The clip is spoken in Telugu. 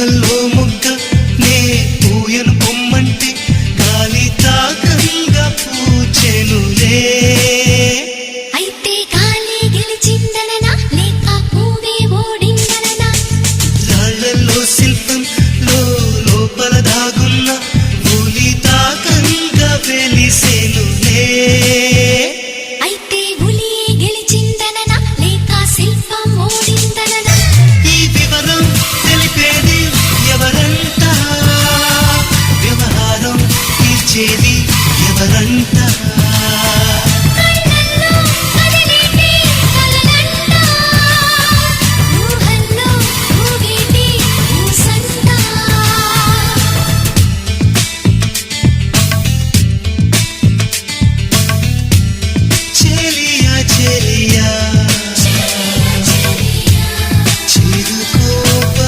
ప్రేమల్లో మొగ్గ నే పూయను పొమ్మంటే గాలి తాకంగా పూచెనులే. అయితే గాలి గెలిచిందననా లేక పువ్వే ఓడిందననా? రాళ్ళల్లో శిల్పం